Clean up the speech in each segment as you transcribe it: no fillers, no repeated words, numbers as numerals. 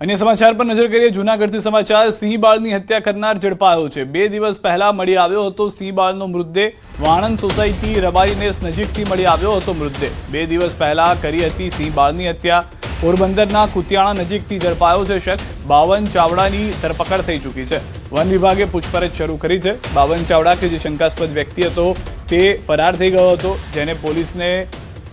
अन्य समाचार पर नजर करिए। जूनागढ़થી સમાચાર। સિંહ બાળની હત્યા કરનાર ઝડપાયો છે। 2 દિવસ પહેલા મળી આવ્યો હતો સિંહ બાળનો મૃતદેહ। વાણંદ સોસાયટી રબારીનેસ નજીકથી મળી આવ્યો હતો મૃતદેહ। 2 દિવસ પહેલા કરી હતી સિંહ બાળની હત્યા। પોરબંદરના કુતિયાણા નજીકથી ઝડપાયો છે શખ્સ। બાવન ચાવડાની ધરપકડ થઈ ચૂકી છે। વન વિભાગે પૂછપરછ શરૂ કરી છે। બાવન ચાવડા કે જે શંકાસ્પદ વ્યક્તિ હતો તે ફરાર થઈ ગયો હતો, જેને પોલીસને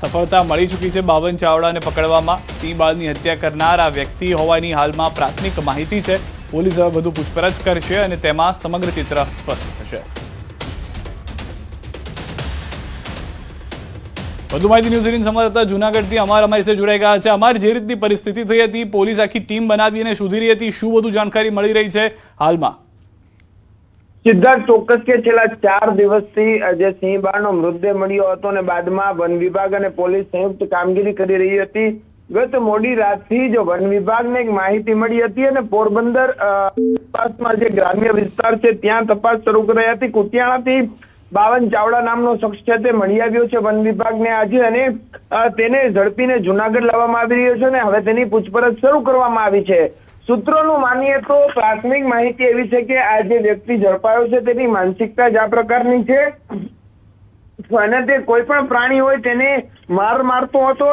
સફળતા મળી ચૂકી છે બાવન ચાવડાને પકડવામાં। સિંહ બાળની હત્યા કરનાર આ વ્યક્તિ હોવાની હાલમાં પ્રાથમિક માહિતી છે। પોલીસ હવે વધુ પૂછપરછ કરશે અને તેમાં સમગ્ર ચિત્ર સ્પષ્ટ થશે। વધુ માહિતી ન્યૂઝ 18 સંવાદદાતા જૂનાગઢથી અમારી સાથે જોડાઈ ગયા છે। અમારી જે રીતની પરિસ્થિતિ થઈ હતી, પોલીસ આખી ટીમ બનાવીને શોધી રહી હતી, શું વધુ જાણકારી મળી રહી છે હાલમાં? સિદ્ધાર્થ, ચોક્કસ કે છેલ્લા 4 દિવસથી જે સિંહ બાળનો મૃતદેહ મળ્યો હતો અને બાદમાં વન વિભાગ અને પોલીસ સંયુક્ત કામગીરી કરી રહી હતી। ગત મોડી રાતથી જ વન વિભાગને એક માહિતી મળી હતી અને પોરબંદર આસપાસમાં જે ગ્રામ્ય વિસ્તાર છે ત્યાં તપાસ શરૂ કરાઈ હતી। કુતિયાણાથી બાવન ચાવડા નામનો શખ્સ છે તે મળી આવ્યો છે વન વિભાગને આજે અને તેને ઝડપીને જૂનાગઢ લાવવામાં આવી રહ્યો છે અને હવે તેની પૂછપરછ શરૂ કરવામાં આવી છે। સૂત્રોનું માનીએ તો પ્રાથમિક માહિતી એવી છે કે આ જે વ્યક્તિ ઝડપાયો છે તેની માનસિકતા જ આ પ્રકારની છે અને તે કોઈ પણ પ્રાણી હોય તેને માર મારતો હતો।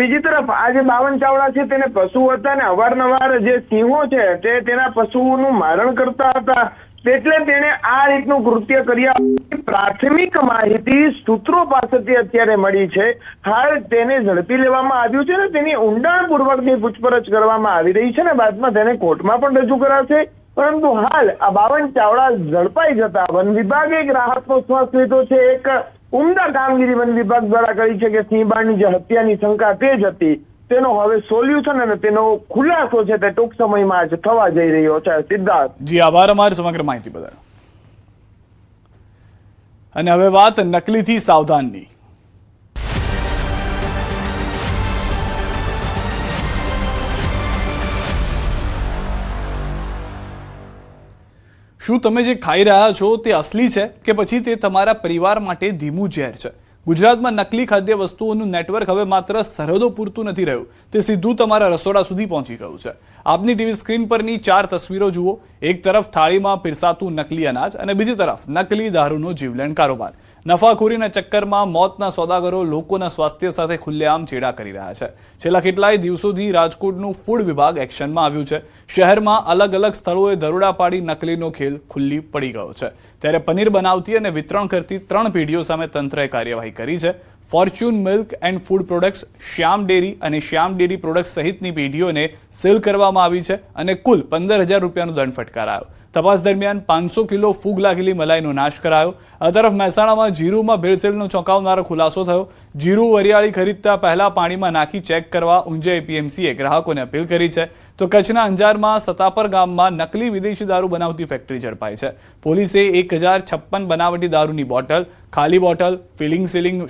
બીજી તરફ આ જે બાવન ચાવડા છે તેને પશુ હતા અને અવારનવાર જે સિંહો છે તે તેના પશુઓનું મારણ કરતા હતા, એટલે તેણે આ રીતનું કૃત્ય કર્યા। પ્રાથમિક માહિતી સૂત્રો પાસેથી અત્યારે મળી છે। હાલ તેને ઝડપી લેવામાં આવ્યું છે ને તેની ઊંડાણપૂર્વકની પૂછપરછ કરવામાં આવી રહી છે ને બાદમાં તેને કોર્ટમાં પણ રજૂ કરાશે। પરંતુ હાલ આ બાવન ચાવડા ઝડપાઈ જતા વન વિભાગે એક રાહતનો શ્વાસ લીધો છે। એક ઉમદા કામગીરી વન વિભાગ દ્વારા કરી છે કે સિંહ બાળની જે હત્યાની શંકા તે જ હતી તેનો હવે સોલ્યુશન અને તેનો ખુલાસો છે તે ટૂંક સમયમાં જ થવા જઈ રહ્યો છે। સિદ્ધાર્થ જી આભાર અમારી સમગ્ર માહિતી બદલ। અને હવે વાત નકલીથી સાવધાનની। શું તમે જે ખાઈ રહ્યા છો તે અસલી છે કે પછી તે તમારા પરિવાર માટે ધીમું ઝેર છે? ગુજરાતમાં નકલી ખાદ્ય વસ્તુઓનું નેટવર્ક હવે માત્ર સરહદો પૂરતું નથી રહ્યું, તે સીધું તમારા રસોડા સુધી પહોંચી ગયું છે। આપની ટીવી સ્ક્રીન પરની 4 તસવીરો જુઓ। એક તરફ થાળીમાં પીરસાતું નકલી અનાજ અને બીજી તરફ નકલી દારૂનો જીવલેણ કારોબાર। નફાખોરીના ચક્કરમાં મોતના સોદાગરો લોકોના સ્વાસ્થ્ય સાથે ખુલ્લેઆમ ચેડા કરી રહ્યા છે। છેલ્લા કેટલાય દિવસોથી રાજકોટનું ફૂડ વિભાગ એક્શનમાં આવ્યું છે। શહેરમાં અલગ અલગ સ્થળોએ દરોડા પાડી નકલીનો ખેલ ખુલ્લી પડી ગયો છે। ત્યારે પનીર બનાવતી અને વિતરણ કરતી 3 પેઢીઓ સામે તંત્રએ કાર્યવાહી કરી છે। Fortune milk and food products, Shyam dairy અને શ્યામ ડેરી પ્રોડક્ટ્સ સહિતની પેઢીઓને સીલ કરવામાં આવી છે અને કુલ 15,000 રૂપિયાનો દંડ ફટકારાયો। તપાસ દરમિયાન 500 કિલો ફૂગ લાગેલી મલાઈનો નાશ કરાયો। આ તરફ મહેસાણામાં જીરુમાં ભેળસેળનો ચોંકાવનારો ખુલાસો થયો। જીરુ વરિયાળી ખરીદતા પહેલા પાણીમાં નાખી ચેક કરવા ઊંઝા એપીએમસીએ ગ્રાહકોને અપીલ કરી છે। તો કચ્છના અંજારમાં સતાપર ગામમાં નકલી વિદેશી દારૂ બનાવતી ફેક્ટરી ઝડપાઈ છે। પોલીસે 1056 બનાવટી દારૂની બોટલ, ખાલી બોટલ, ફિલિંગ સીલિંગ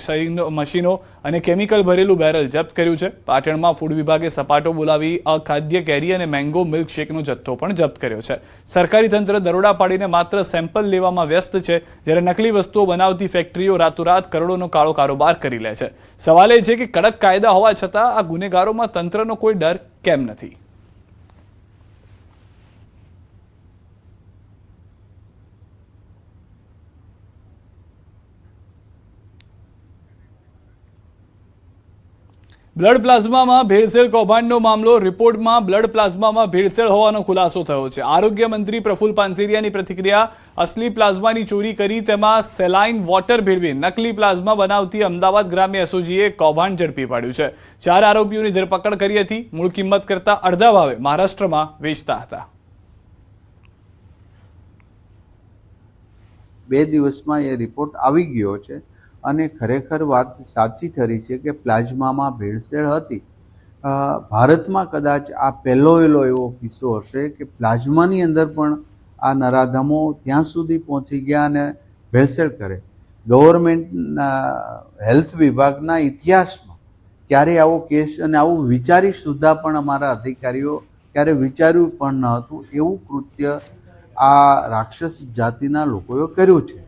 મશીનો અને કેમિકલ ભરેલું બેરલ જપ્ત કર્યું છે। પાટણમાં ફૂડ વિભાગે સપાટો બોલાવી અખાદ્ય કેરી અને મેંગો મિલ્કશેકનો જથ્થો પણ જપ્ત કર્યો છે। સરકારી તંત્ર દરોડા પાડીને માત્ર સેમ્પલ લેવામાં વ્યસ્ત છે, જ્યારે નકલી વસ્તુઓ બનાવતી ફેક્ટરીઓ રાતોરાત કરોડોનો કાળો કારોબાર કરી લે છે। સવાલ એ છે કે કડક કાયદા હોવા છતાં આ ગુનેગારોમાં તંત્રનો કોઈ ડર કેમ નથી? બ્લડ પ્લાઝમામાં ભેળસેળ કૌભાંડનો મામલો। રિપોર્ટમાં બ્લડ પ્લાઝમામાં ભેળસેળ હોવાનો ખુલાસો થયો છે। આરોગ્ય મંત્રી પ્રફુલ પાનસેરિયાની પ્રતિક્રિયા। અસલી પ્લાઝમાની ચોરી કરી તેમાં સેલાઇન વોટર ભેળવી નકલી પ્લાઝમા બનાવતી અમદાવાદ ગ્રામ્ય એસઓજીએ કૌભાંડ ઝડપી પાડ્યું છે। 4 આરોપીઓની ધરપકડ કરી હતી। મૂળ કિંમત કરતા અડધા ભાવે મહારાષ્ટ્રમાં વેચતા હતા। 2 દિવસમાં એ રિપોર્ટ આવી ગયો છે અને ખરેખર વાત સાચી ઠરી છે કે પ્લાઝમામાં ભેળસેળ હતી। ભારતમાં કદાચ આ પહેલો એવો કિસ્સો હશે કે પ્લાઝમાની અંદર પણ આ નરાધમો ત્યાં સુધી પહોંચી ગયા અને ભેળસેળ કરે। ગવર્મેન્ટના હેલ્થ વિભાગના ઇતિહાસમાં ક્યારે આવો કેસ અને આવું વિચારી સુદ્ધા પણ અમારા અધિકારીઓ ક્યારે વિચાર્યું પણ ન હતું એવું કૃત્ય આ રાક્ષસ જાતિના લોકોએ કર્યું છે।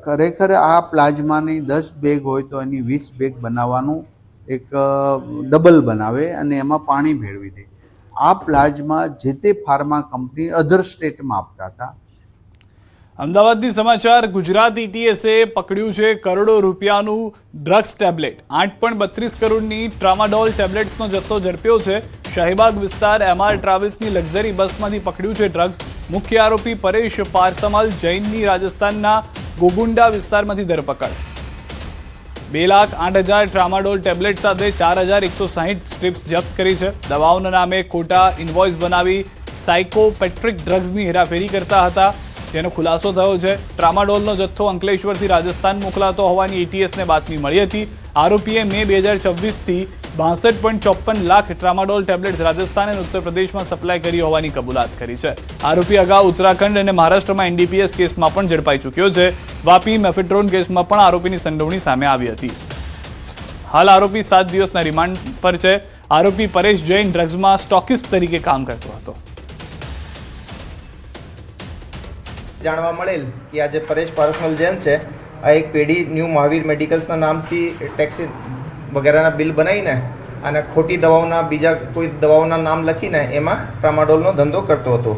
ખરેખર આ પ્લાઝમાની 10 બેગ હોય તો એની 20 બેગ બનાવવાનું એક ડબલ બનાવે અને એમાં પાણી ભેળવી દે। આ પ્લાઝમા જે તે ફાર્મા કંપની અધર સ્ટેટમાં આપતા હતા. અમદાવાદથી સમાચાર. ગુજરાત ETSએ પકડ્યું છે કરોડો રૂપિયાનું ડ્રગ્સ ટેબ્લેટ. 8.32 કરોડની ટ્રામાડોલ ટેબ્લેટ્સનો જથ્થો ઝડપ્યો છે. શાહીબાગ વિસ્તાર MR ટ્રાવેલ્સની લક્ઝરી બસમાંથી પકડ્યું છે ડ્રગ્સ. મુખ્ય આરોપી પરેશ પારસમલ જૈનની રાજસ્થાનના ગોગુંડા વિસ્તારમાંથી ધરપકડ. 2,08,000 ટ્રામાડોલ ટેબ્લેટ સાથે 4,160 સ્ટ્રીપ્સ જપ્ત કરી છે. દવાઓના નામે ખોટા ઇન્વોઇસ બનાવી સાયકોપેટ્રિક ડ્રગ્સની હેરાફેરી કરતા હતા, જેનો ખુલાસો થયો છે. ટ્રામાડોલનો જથ્થો અંકલેશ્વરથી રાજસ્થાન મોકલાતો હોવાની ETSને બાતમી મળી હતી. આરોપીએ મે 2026થી 62.54 લાખ ટ્રામાડોલ ટેબ્લેટ્સ રાજસ્થાન અને ઉત્તર પ્રદેશમાં સપ્લાય કરી હોવાની કબૂલાત કરી છે. આરોપી અગાઉ ઉત્તરાખંડ અને મહારાષ્ટ્રમાં NDPS કેસમાં પણ ઝડપાઈ ચૂક્યો છે. વાપી મેફેડ્રોન કેસમાં પણ આરોપીની સંડોવણી સામે આવી હતી. હાલ આરોપી 7 દિવસના રિમાન્ડ પર છે. આરોપી પરેશ જૈન ડ્રગ્સમાં સ્ટોકિસ્ટ તરીકે કામ કરતો હતો. જાણવા મળેલ કે આજે પરેશ પારસમલ જૈન છે, આ એક પેઢી ન્યૂ મહાવીર મેડિકલ્સના નામથી ટેક્સી વગેરેના બિલ બનાવીને અને ખોટી દવાઓના બીજા કોઈ દવાઓના નામ લખીને એમાં ટ્રામાડોલનો ધંધો કરતો હતો.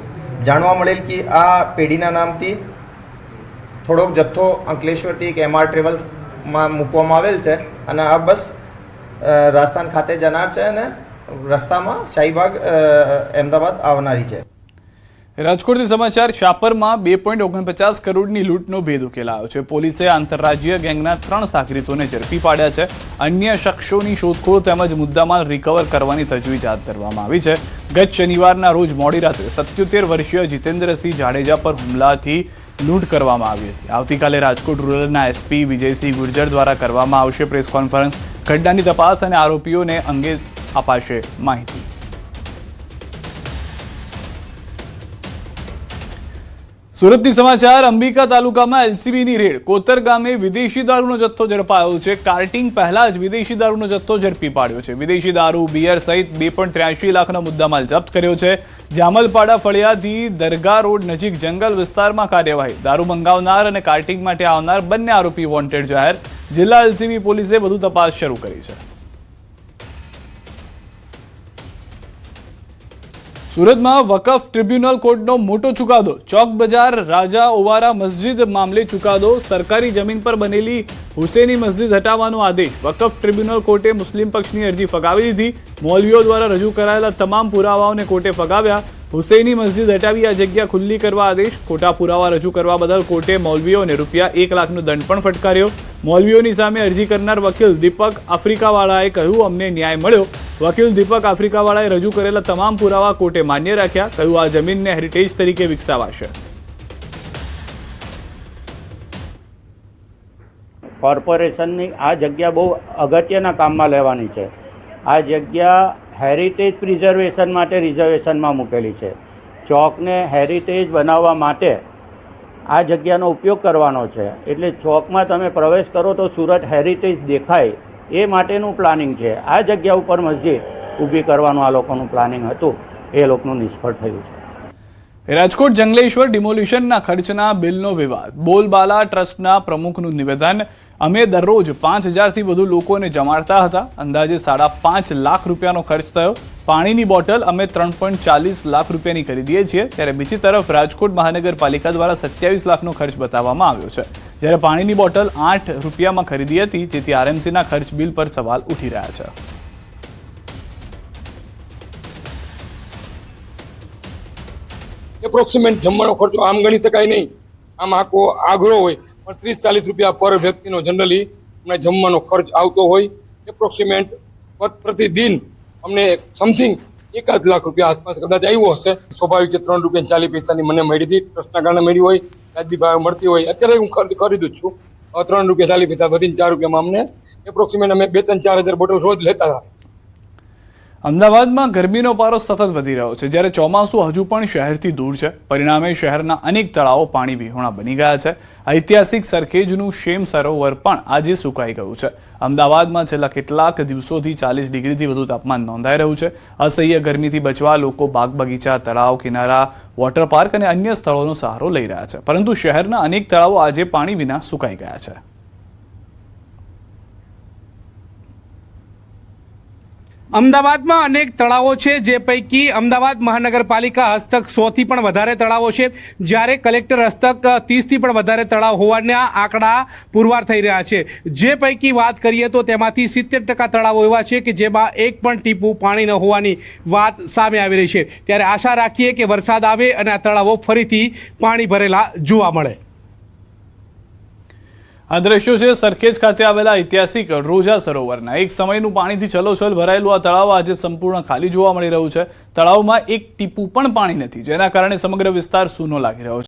જાણવા મળેલ કે આ પેઢીના નામથી થોડોક જથ્થો અંકલેશ્વરથી એક MR ટ્રેવલ્સમાં મૂકવામાં આવેલ છે અને આ બસ રાજસ્થાન ખાતે જનાર છે અને રસ્તામાં શાહીબાગ અમદાવાદ આવનારી છે. રાજકોટથી સમાચાર. શાપરમાં 2.49 કરોડની લૂંટનો ભેદ ઉકેલાયો છે. પોલીસે આંતરરાજ્ય ગેંગના 3 સાગરીતોને ઝડપી પાડ્યા છે. અન્ય શખ્સોની શોધખોળ તેમજ મુદ્દામાલ રિકવર કરવાની તજવીજ હાથ ધરવામાં આવી છે. ગત શનિવારના રોજ મોડી રાત્રે 77 વર્ષીય જીતેન્દ્રસિંહ જાડેજા પર હુમલાથી લૂંટ કરવામાં આવી હતી. આવતીકાલે રાજકોટ રૂરલના SP વિજયસિંહ ગુર્જર દ્વારા કરવામાં આવશે પ્રેસ કોન્ફરન્સ. ઘટનાની તપાસ અને આરોપીઓને અંગે અપાશે માહિતી. સુરતથી સમાચાર. અંબિકા તાલુકામાં LCBની રેડ. કોતર ગામે વિદેશી દારૂનો જથ્થો ઝડપાયો છે. કાર્ટિંગ પહેલા જ વિદેશી દારૂનો જથ્થો ઝડપી પાડ્યો છે. વિદેશી દારૂ, બિયર સહિત 2.83 લાખનો મુદ્દામાલ જપ્ત કર્યો છે. જામલપાડા ફળિયાથી દરગાહ રોડ નજીક જંગલ વિસ્તારમાં કાર્યવાહી. દારૂ મંગાવનાર અને કાર્ટિંગ માટે આવનાર બંને આરોપી વોન્ટેડ જાહેર. જિલ્લા LCB પોલીસે વધુ તપાસ શરૂ કરી છે. સુરતમાં વકફ ટ્રિબ્યુનલ કોર્ટનો મોટો ચુકાદો. ચોક બજાર રાજા ઓવારા મસ્જિદ મામલે ચુકાદો. સરકારી જમીન પર બનેલી હુસેની મસ્જિદ હટાવવાનો આદેશ. વકફ ટ્રિબ્યુનલ કોર્ટે મુસ્લિમ પક્ષની અરજી ફગાવી દીધી. મૌલવીઓ દ્વારા રજૂ કરાયેલા તમામ પુરાવાઓને કોર્ટે ફગાવ્યા. હુસૈની મસ્જિદ હટાવી આ જગ્યા ખુલ્લી કરવા આદેશ. ખોટા પુરાવા રજૂ કરવા બદલ કોર્ટે મૌલવીઓને ₹1 લાખનો દંડ પણ ફટકાર્યો. મૌલવીઓની સામે અરજી કરનાર વકીલ દીપક આફ્રિકાવાળાએ કહ્યું, અમને ન્યાય મળ્યો. વકીલ દીપક આફ્રિકાવાળાએ રજૂ કરેલા તમામ પુરાવા કોર્ટે માન્ય રાખ્યા. કહ્યું, આ જમીનને હેરિટેજ તરીકે વિકસાવાશે. કોર્પોરેશનની આ જગ્યા બહુ અગત્યના કામમાં લેવાની છે. આ જગ્યા હેરિટેજ પ્રિઝર્વેશન માટે રિઝર્વેશનમાં મૂકેલી છે. ચોકને હેરિટેજ બનાવવા માટે આ જગ્યાનો ઉપયોગ કરવાનો છે. એટલે ચોકમાં તમે પ્રવેશ કરો તો સુરત હેરિટેજ દેખાય એ માટેનું પ્લાનિંગ છે. આ જગ્યા ઉપર મસ્જિદ ઊભી કરવાનું આ લોકોનું પ્લાનિંગ હતું, એ લોકોનું નિષ્ફળ થયું છે. રાજકોટ જંગલેશ્વર ડિમોલિશનના ખર્ચના બિલનો વિવાદ. બોલબાલા ટ્રસ્ટના પ્રમુખનું નિવેદન, અમે દરરોજ 5,000થી વધુ લોકોને જમાડતા હતા. અંદાજે 5.5 લાખ રૂપિયાનો ખર્ચ થયો. પાણીની બોટલ અમે 3.40 લાખ રૂપિયાની ખરીદીએ છીએ. ત્યારે બીજી તરફ રાજકોટ મહાનગરપાલિકા દ્વારા 27 લાખનો ખર્ચ બતાવવામાં આવ્યો છે. જ્યારે પાણીની બોટલ 8 રૂપિયામાં ખરીદી હતી, જેથી RMCના ખર્ચ બિલ પર સવાલ ઉઠી રહ્યા છે. એપ્રોક્સિમેટ જમવાનો ખર્ચો આમ ગણી શકાય નહીં. આમ આખો આગ્રો હોય પણ 30-40 રૂપિયા પર વ્યક્તિનો જનરલી અમને જમવાનો ખર્ચ આવતો હોય. એપ્રોક્સિમેટ પ્રતિદિન અમને સમથિંગ 1 લાખ રૂપિયા આસપાસ કદાચ આવ્યો હશે. સ્વાભાવિક છે 3.40 રૂપિયાની મને મળી હતી, ટ્રસ્ટના કારણે મળી હોય, વ્યાજબી ભાવે મળતી હોય. અત્યારે હું ખર્ચ ખરીદું જ છું. 3.40 રૂપિયા વધીને 4 રૂપિયામાં અમને એપ્રોક્સિમેટ અમે 2-4 હજાર બોટલ રોજ લેતા હતા. અમદાવાદમાં ગરમીનો પારો સતત વધી રહ્યો છે. જ્યારે ચોમાસું હજુ પણ શહેરથી દૂર છે. પરિણામે શહેરના અનેક તળાવો પાણી વિહોણા બની ગયા છે. ઐતિહાસિક સરખેજનું શેમ સરોવર પણ આજે સુકાઈ ગયું છે. અમદાવાદમાં છેલ્લા કેટલાક દિવસોથી 40 ડિગ્રીથી વધુ તાપમાન નોંધાઈ રહ્યું છે. અસહ્ય ગરમીથી બચવા લોકો બાગ બગીચા, તળાવ કિનારા, વોટર પાર્ક અને અન્ય સ્થળોનો સહારો લઈ રહ્યા છે. પરંતુ શહેરના અનેક તળાવો આજે પાણી વિના સુકાઈ ગયા છે. અમદાવાદમાં અનેક તળાવો છે, જે પૈકી અમદાવાદ મહાનગરપાલિકા હસ્તક 100થી પણ વધારે તળાવો છે, જ્યારે કલેક્ટર હસ્તક 30થી પણ વધારે તળાવ હોવાના આંકડા પુરવાર થઈ રહ્યા છે. જે પૈકી વાત કરીએ તો તેમાંથી 70% તળાવો એવા છે કે જેમાં એક પણ ટીપું પાણી ન હોવાની વાત સામે આવી રહી છે. ત્યારે આશા રાખીએ કે વરસાદ આવે અને આ તળાવો ફરીથી પાણી ભરેલા જોવા મળે. આ દ્રશ્યો છે સરખેજ ખાતે આવેલા ઐતિહાસિક રોજા સરોવરના. એક સમયનું પાણીથી છલોછલ ભરાયેલું આ તળાવ આજે સંપૂર્ણ ખાલી જોવા મળી રહ્યું છે. તળાવમાં એક ટીપું પણ પાણી નથી, જેના કારણે સમગ્ર વિસ્તાર સૂનો લાગી રહ્યો છે.